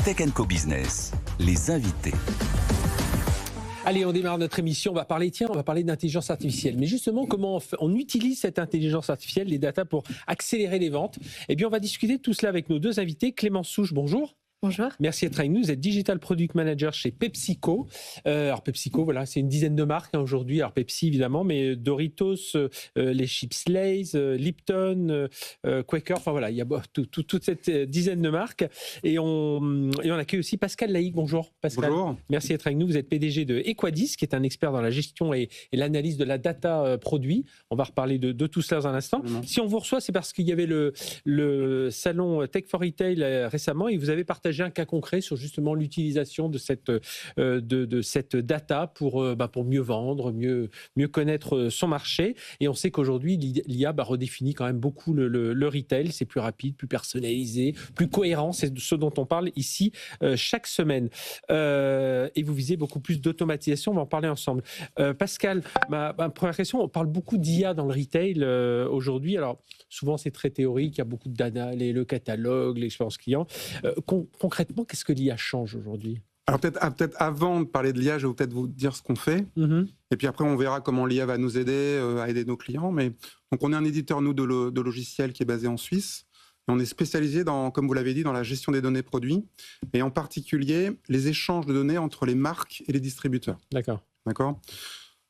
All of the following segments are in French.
Tech & Co Business, les invités. Allez, on démarre notre émission. On va parler d'intelligence artificielle. Mais justement, comment on utilise cette intelligence artificielle, les data, pour accélérer les ventes? Eh bien, on va discuter de tout cela avec nos deux invités. Clémence Souche, bonjour. Bonjour. Merci d'être avec nous. Vous êtes Digital Product Manager chez PepsiCo. Alors PepsiCo, voilà, c'est une dizaine de marques aujourd'hui. Alors Pepsi évidemment, mais Doritos, les chips Lay's, Lipton, Quaker. Enfin voilà, il y a toute cette dizaine de marques. Et on accueille aussi Pascal Laïc. Bonjour Pascal. Bonjour. Merci d'être avec nous. Vous êtes PDG de Equadis, qui est un expert dans la gestion et l'analyse de la data produit. On va reparler de tout cela dans un instant. Si on vous reçoit, c'est parce qu'il y avait le salon Tech for Retail récemment et vous avez partagé un cas concret sur justement l'utilisation de cette data pour mieux vendre, mieux connaître son marché. Et on sait qu'aujourd'hui, l'IA redéfinit quand même beaucoup le retail. C'est plus rapide, plus personnalisé, plus cohérent. C'est ce dont on parle ici chaque semaine. Et vous visez beaucoup plus d'automatisation. On va en parler ensemble. Pascal, ma première question, on parle beaucoup d'IA dans le retail aujourd'hui. Alors, souvent, c'est très théorique. Il y a beaucoup de data, le catalogue, l'expérience client. Concrètement, qu'est-ce que l'IA change aujourd'hui? Alors peut-être avant de parler de l'IA, je vais peut-être vous dire ce qu'on fait. Et puis après, on verra comment l'IA va nous aider à aider nos clients. Donc on est un éditeur, nous, de logiciels qui est basé en Suisse. Et on est spécialisé dans, comme vous l'avez dit, dans la gestion des données produits. Et en particulier, les échanges de données entre les marques et les distributeurs. D'accord.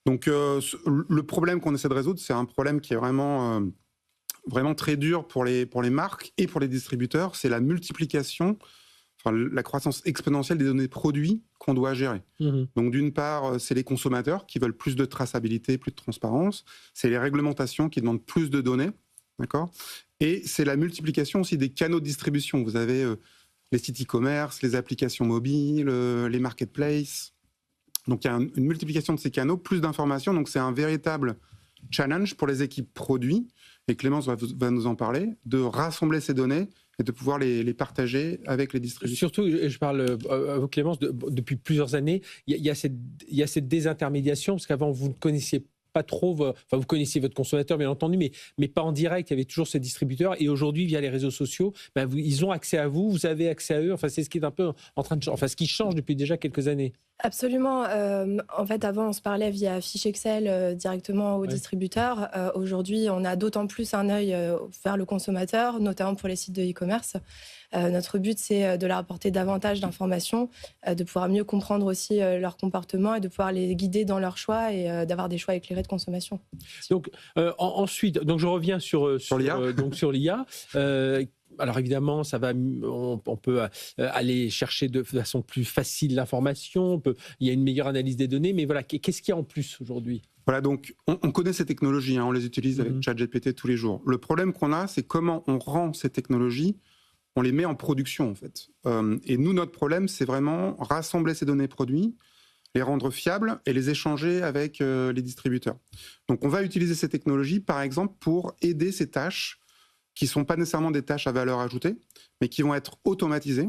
Donc le problème qu'on essaie de résoudre, c'est un problème qui est vraiment très dur pour les marques et pour les distributeurs. C'est la multiplication, la croissance exponentielle des données produits qu'on doit gérer. Donc d'une part, c'est les consommateurs qui veulent plus de traçabilité, plus de transparence. C'est les réglementations qui demandent plus de données. D'accord ? Et c'est la multiplication aussi des canaux de distribution. Vous avez les sites e-commerce, les applications mobiles, les marketplaces. Donc il y a une multiplication de ces canaux, plus d'informations. Donc c'est un véritable challenge pour les équipes produits, et Clémence va nous en parler, de rassembler ces données et de pouvoir les partager avec les distributeurs. Surtout, je parle avec Clémence, depuis plusieurs années, il y a cette désintermédiation, parce qu'avant, vous ne connaissiez pas trop, vous connaissiez votre consommateur, bien entendu, mais pas en direct, il y avait toujours ces distributeurs, et aujourd'hui, via les réseaux sociaux, ils ont accès à vous, vous avez accès à eux, c'est ce qui est un peu en train de changer, ce qui change depuis déjà quelques années. Absolument. En fait, avant, on se parlait via fiche Excel directement aux distributeurs. Aujourd'hui, on a d'autant plus un œil vers le consommateur, notamment pour les sites de e-commerce. Notre but, c'est de leur apporter davantage d'informations, de pouvoir mieux comprendre aussi leur comportement et de pouvoir les guider dans leurs choix et d'avoir des choix éclairés de consommation. Donc, ensuite, je reviens sur l'IA. Alors évidemment, on peut aller chercher de façon plus facile l'information, il y a une meilleure analyse des données, mais voilà, qu'est-ce qu'il y a en plus aujourd'hui ? Voilà, donc on connaît ces technologies, on les utilise avec ChatGPT tous les jours. Le problème qu'on a, c'est comment on rend ces technologies, on les met en production en fait. Et nous, notre problème, c'est vraiment rassembler ces données produits, les rendre fiables et les échanger avec les distributeurs. Donc on va utiliser ces technologies, par exemple, pour aider ces tâches qui ne sont pas nécessairement des tâches à valeur ajoutée, mais qui vont être automatisées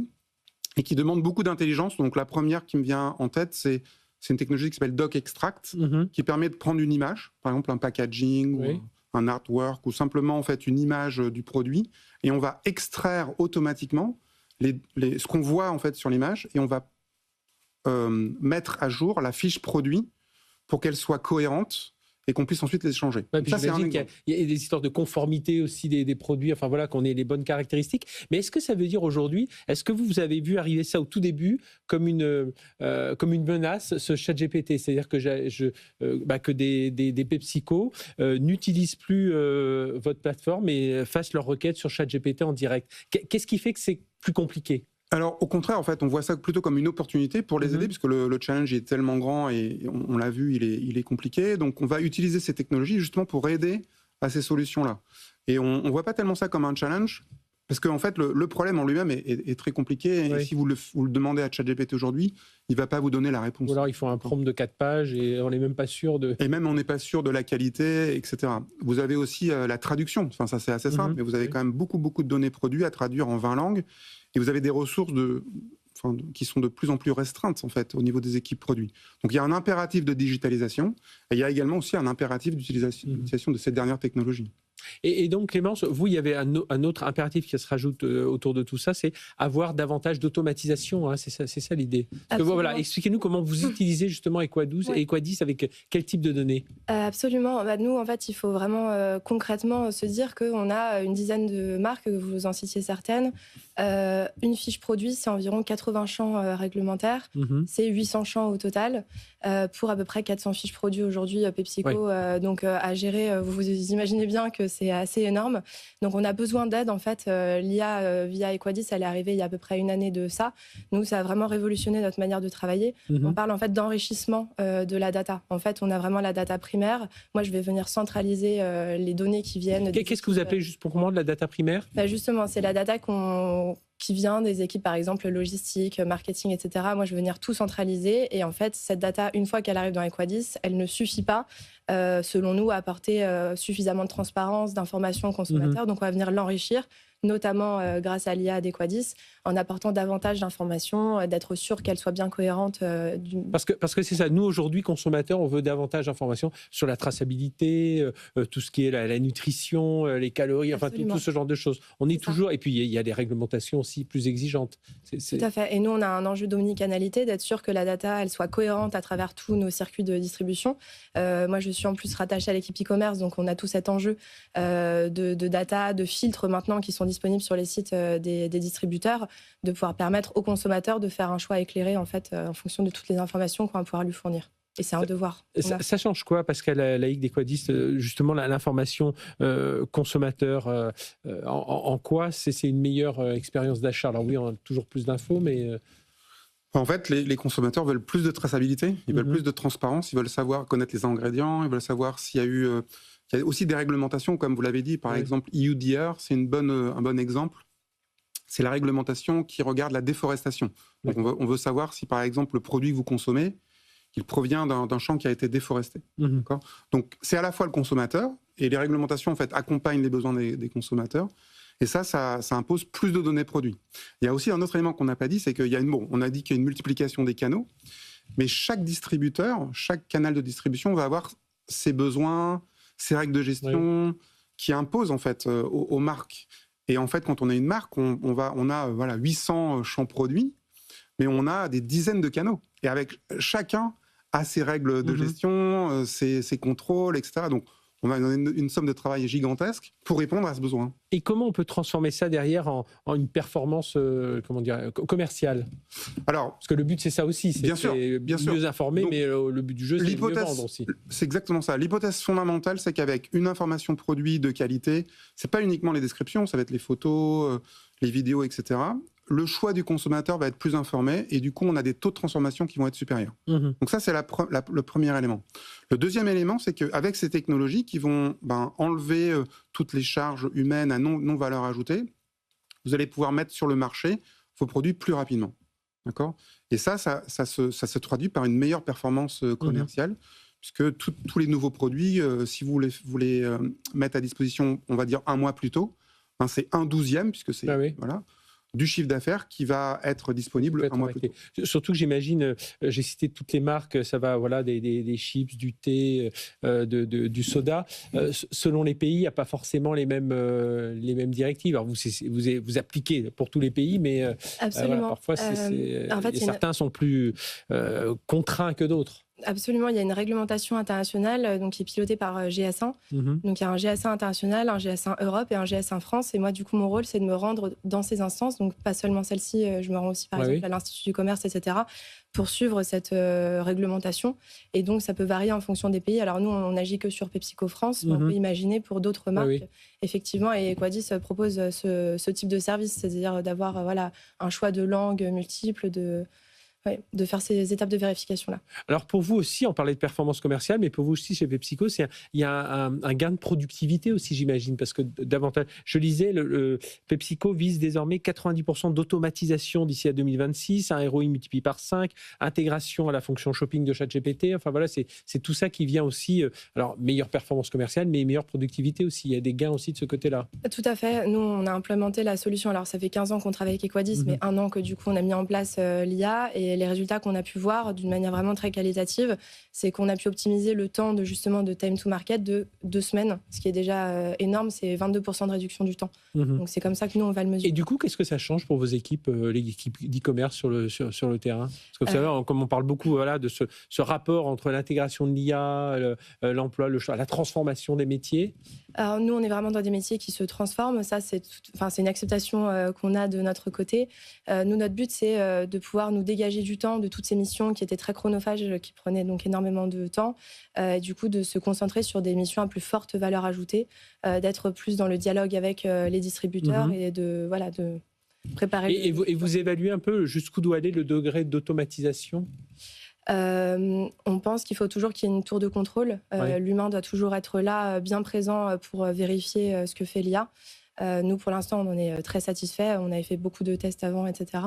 et qui demandent beaucoup d'intelligence. Donc la première qui me vient en tête, c'est une technologie qui s'appelle Doc Extract, qui permet de prendre une image, par exemple un packaging, ou un artwork, ou simplement en fait une image du produit, et on va extraire automatiquement ce qu'on voit en fait sur l'image, et on va mettre à jour la fiche produit pour qu'elle soit cohérente et qu'on puisse ensuite les échanger. Ça, j'imagine qu'il y a des histoires de conformité aussi des produits, qu'on ait les bonnes caractéristiques. Mais est-ce que ça veut dire aujourd'hui, est-ce que vous avez vu arriver ça au tout début comme une menace, ce ChatGPT? C'est-à-dire que des PepsiCo n'utilisent plus votre plateforme et fassent leurs requêtes sur ChatGPT en direct. Qu'est-ce qui fait que c'est plus compliqué? Alors, au contraire, en fait, on voit ça plutôt comme une opportunité pour les aider, puisque le challenge est tellement grand et on l'a vu, il est compliqué. Donc, on va utiliser ces technologies justement pour aider à ces solutions-là. Et on ne voit pas tellement ça comme un challenge, parce qu'en fait, le problème en lui-même est très compliqué. Et si vous le demandez à ChatGPT aujourd'hui, il ne va pas vous donner la réponse. Ou alors, il faut un prompt de 4 pages et on n'est même pas sûr de... Et même, on n'est pas sûr de la qualité, etc. Vous avez aussi la traduction. Ça, c'est assez simple, mais vous avez quand même beaucoup de données produits à traduire en 20 langues. Et vous avez des ressources qui sont de plus en plus restreintes, en fait, au niveau des équipes produits. Donc, il y a un impératif de digitalisation et il y a également aussi un impératif d'utilisation de cette dernière technologie. Et donc, Clémence, vous, il y avait un autre impératif qui se rajoute autour de tout ça, c'est avoir davantage d'automatisation. Hein, c'est ça l'idée. Voilà, expliquez-nous comment vous utilisez justement Equadis et Equadis avec quel type de données. Absolument. Nous, en fait, il faut vraiment concrètement se dire qu'on a une dizaine de marques, vous en citiez certaines. Une fiche produit, c'est environ 80 champs réglementaires. C'est 800 champs au total pour à peu près 400 fiches produits aujourd'hui PepsiCo. Donc, à gérer, vous imaginez bien que c'est assez énorme. Donc, on a besoin d'aide. En fait, l'IA via Equadis, elle est arrivée il y a à peu près une année de ça. Nous, ça a vraiment révolutionné notre manière de travailler. On parle en fait d'enrichissement de la data. En fait, on a vraiment la data primaire. Moi, je vais venir centraliser les données qui viennent. Qu'est-ce que vous appelez, juste pour comprendre, la data primaire ? Justement, c'est la data qui vient des équipes, par exemple, logistique, marketing, etc. Moi, je vais venir tout centraliser. Et en fait, cette data, une fois qu'elle arrive dans Equadis, elle ne suffit pas, selon nous, à apporter suffisamment de transparence, d'informations aux consommateurs. Donc, on va venir l'enrichir, notamment grâce à l'IA d'Equadis, en apportant davantage d'informations, d'être sûr qu'elles soient bien cohérentes. Parce que c'est ça. Nous, aujourd'hui, consommateurs, on veut davantage d'informations sur la traçabilité, tout ce qui est la nutrition, les calories, enfin tout ce genre de choses. On est toujours... Et puis, il y a des réglementations aussi plus exigeantes. Tout à fait. Et nous, on a un enjeu d'omnicanalité, d'être sûr que la data, elle soit cohérente à travers tous nos circuits de distribution. Moi, je suis en plus rattachée à l'équipe e-commerce, donc on a tout cet enjeu de data, de filtres maintenant qui sont disponibles sur les sites des distributeurs, de pouvoir permettre aux consommateurs de faire un choix éclairé en fait en fonction de toutes les informations qu'on va pouvoir lui fournir. Et c'est un devoir. Ça change quoi, Pascal Laïc d'Equadis, justement l'information consommateur, en quoi c'est une meilleure expérience d'achat? Alors oui, on a toujours plus d'infos, mais... En fait, les consommateurs veulent plus de traçabilité, ils veulent plus de transparence, ils veulent savoir connaître les ingrédients, ils veulent savoir s'il y a eu... il y a aussi des réglementations, comme vous l'avez dit, par exemple EUDR, c'est un bon exemple. C'est la réglementation qui regarde la déforestation. Donc on veut savoir si, par exemple, le produit que vous consommez, il provient d'un champ qui a été déforesté. Donc c'est à la fois le consommateur, et les réglementations en fait, accompagnent les besoins des consommateurs, et ça impose plus de données produits. Il y a aussi un autre élément qu'on n'a pas dit, c'est on a dit qu'il y a une multiplication des canaux, mais chaque distributeur, chaque canal de distribution va avoir ses besoins, ses règles de gestion qui imposent en fait aux marques. Et en fait, quand on a une marque, on a 800 champs produits, mais on a des dizaines de canaux. Et avec chacun a ses règles de gestion, ses contrôles, etc. Donc, on a une somme de travail gigantesque pour répondre à ce besoin. Et comment on peut transformer ça derrière en une performance commerciale? Alors, parce que le but, c'est ça aussi, c'est mieux informer, mais le but du jeu, c'est de mieux vendre aussi. C'est exactement ça. L'hypothèse fondamentale, c'est qu'avec une information produit de qualité, c'est pas uniquement les descriptions, ça va être les photos, les vidéos, etc. Le choix du consommateur va être plus informé et du coup, on a des taux de transformation qui vont être supérieurs. Donc ça, c'est le premier élément. Le deuxième élément, c'est qu'avec ces technologies qui vont enlever toutes les charges humaines à non-valeur ajoutée, vous allez pouvoir mettre sur le marché vos produits plus rapidement. D'accord ? Et ça se traduit par une meilleure performance commerciale, puisque tous les nouveaux produits, si vous les mettez à disposition, on va dire 1 mois plus tôt, c'est 1/12e, puisque c'est... Voilà, du chiffre d'affaires qui va être disponible un mois plus tôt. Surtout que j'imagine, j'ai cité toutes les marques, ça va des chips, du thé, du soda. Selon les pays, il n'y a pas forcément les mêmes directives. Alors vous appliquez pour tous les pays, mais parfois certains sont plus contraints que d'autres. Absolument, il y a une réglementation internationale qui est pilotée par GS1. Donc il y a un GS1 international, un GS1 Europe et un GS1 France. Et moi, du coup, mon rôle, c'est de me rendre dans ces instances. Donc pas seulement celle-ci, je me rends aussi par exemple à l'Institut du commerce, etc., pour suivre cette réglementation. Et donc ça peut varier en fonction des pays. Alors nous, on n'agit que sur PepsiCo France, mais on peut imaginer pour d'autres marques. Effectivement, et Equadis propose ce type de service, c'est-à-dire d'avoir un choix de langues multiples, de faire ces étapes de vérification-là. Alors pour vous aussi, on parlait de performance commerciale, mais pour vous aussi chez PepsiCo, il y a un gain de productivité aussi, j'imagine, parce que davantage, je lisais, le PepsiCo vise désormais 90% d'automatisation d'ici à 2026, un ROI multiplié par 5, intégration à la fonction shopping de ChatGPT, enfin voilà, c'est tout ça qui vient aussi, alors meilleure performance commerciale, mais meilleure productivité aussi, il y a des gains aussi de ce côté-là. Tout à fait, nous on a implémenté la solution, alors ça fait 15 ans qu'on travaille avec Equadis, mais 1 an que du coup on a mis en place l'IA, et les résultats qu'on a pu voir d'une manière vraiment très qualitative, c'est qu'on a pu optimiser le temps de time to market de 2 semaines, ce qui est déjà énorme, c'est 22% de réduction du temps. Donc c'est comme ça que nous, on va le mesurer. Et du coup, qu'est-ce que ça change pour vos équipes, les équipes d'e-commerce sur le terrain? Parce que vous savez, comme on parle beaucoup de ce rapport entre l'intégration de l'IA, l'emploi, la transformation des métiers. Alors nous, on est vraiment dans des métiers qui se transforment. Ça, c'est une acceptation qu'on a de notre côté. Nous, notre but, c'est de pouvoir nous dégager du temps de toutes ces missions qui étaient très chronophages, qui prenaient donc énormément de temps. Et du coup, de se concentrer sur des missions à plus forte valeur ajoutée, d'être plus dans le dialogue avec les distributeurs et de préparer. Et vous évaluez un peu jusqu'où doit aller le degré d'automatisation? On pense qu'il faut toujours qu'il y ait une tour de contrôle. L'humain doit toujours être là, bien présent pour vérifier ce que fait l'IA. Nous, pour l'instant, on en est très satisfaits. On avait fait beaucoup de tests avant, etc.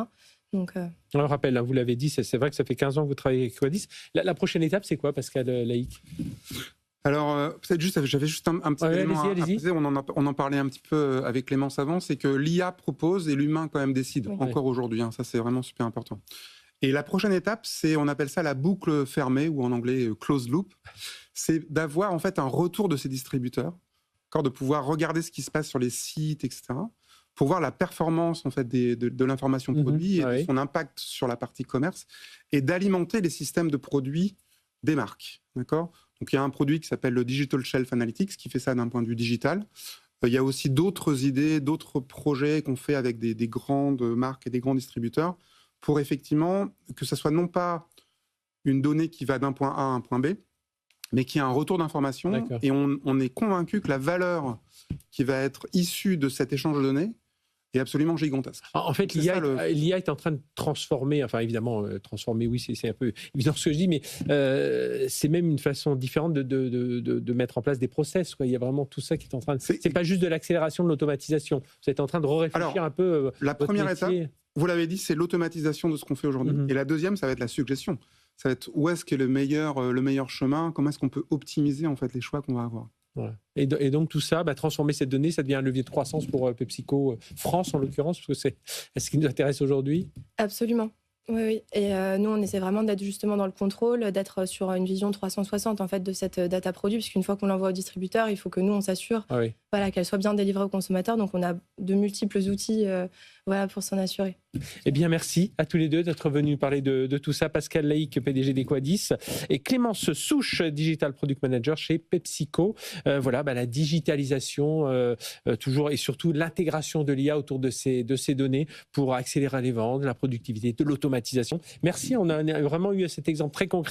Donc, On le rappelle, vous l'avez dit, c'est vrai que ça fait 15 ans que vous travaillez avec Equadis. La prochaine étape, c'est quoi, Pascal Laïc? Alors, peut-être j'avais juste un petit élément à préciser. On en parlait un petit peu avec Clémence avant, c'est que l'IA propose et l'humain quand même décide, encore aujourd'hui. Ça, c'est vraiment super important. Et la prochaine étape, on appelle ça la boucle fermée, ou en anglais closed loop. C'est d'avoir en fait un retour de ces distributeurs, de pouvoir regarder ce qui se passe sur les sites, etc., pour voir la performance en fait de l'information produit et de son impact sur la partie commerce, et d'alimenter les systèmes de produits des marques. D'accord ? Donc il y a un produit qui s'appelle le Digital Shelf Analytics qui fait ça d'un point de vue digital. Il y a aussi d'autres idées, d'autres projets qu'on fait avec des grandes marques et des grands distributeurs, pour effectivement que ce soit non pas une donnée qui va d'un point A à un point B, mais qui a un retour d'information. D'accord. Et on est convaincu que la valeur qui va être issue de cet échange de données est absolument gigantesque. En fait, l'IA est en train de transformer, enfin évidemment, transformer, oui, c'est un peu évident ce que je dis, mais c'est même une façon différente de mettre en place des process. Il y a vraiment tout ça qui est en train de... C'est pas juste de l'accélération, de l'automatisation. Vous êtes en train de réfléchir un peu... La première étape, vous l'avez dit, c'est l'automatisation de ce qu'on fait aujourd'hui. Et la deuxième, ça va être la suggestion. Ça va être où est-ce qu'est le meilleur chemin, comment est-ce qu'on peut optimiser en fait les choix qu'on va avoir. Ouais. Et donc tout ça, transformer cette donnée, ça devient un levier de croissance pour PepsiCo France en l'occurrence, parce que c'est ce qui nous intéresse aujourd'hui. Absolument. Oui. Et nous, on essaie vraiment d'être justement dans le contrôle, d'être sur une vision 360 en fait de cette data produit, puisqu'une fois qu'on l'envoie au distributeur, il faut que nous on s'assure qu'elle soit bien délivrée au consommateur. Donc on a de multiples outils pour s'en assurer. Eh bien, merci à tous les deux d'être venus parler de tout ça. Pascal Laïc, PDG d'Equadis, et Clémence Souche, Digital Product Manager chez PepsiCo. La digitalisation, toujours, et surtout l'intégration de l'IA autour de ces données pour accélérer les ventes, la productivité, de l'automatisation. Merci, on a vraiment eu cet exemple très concret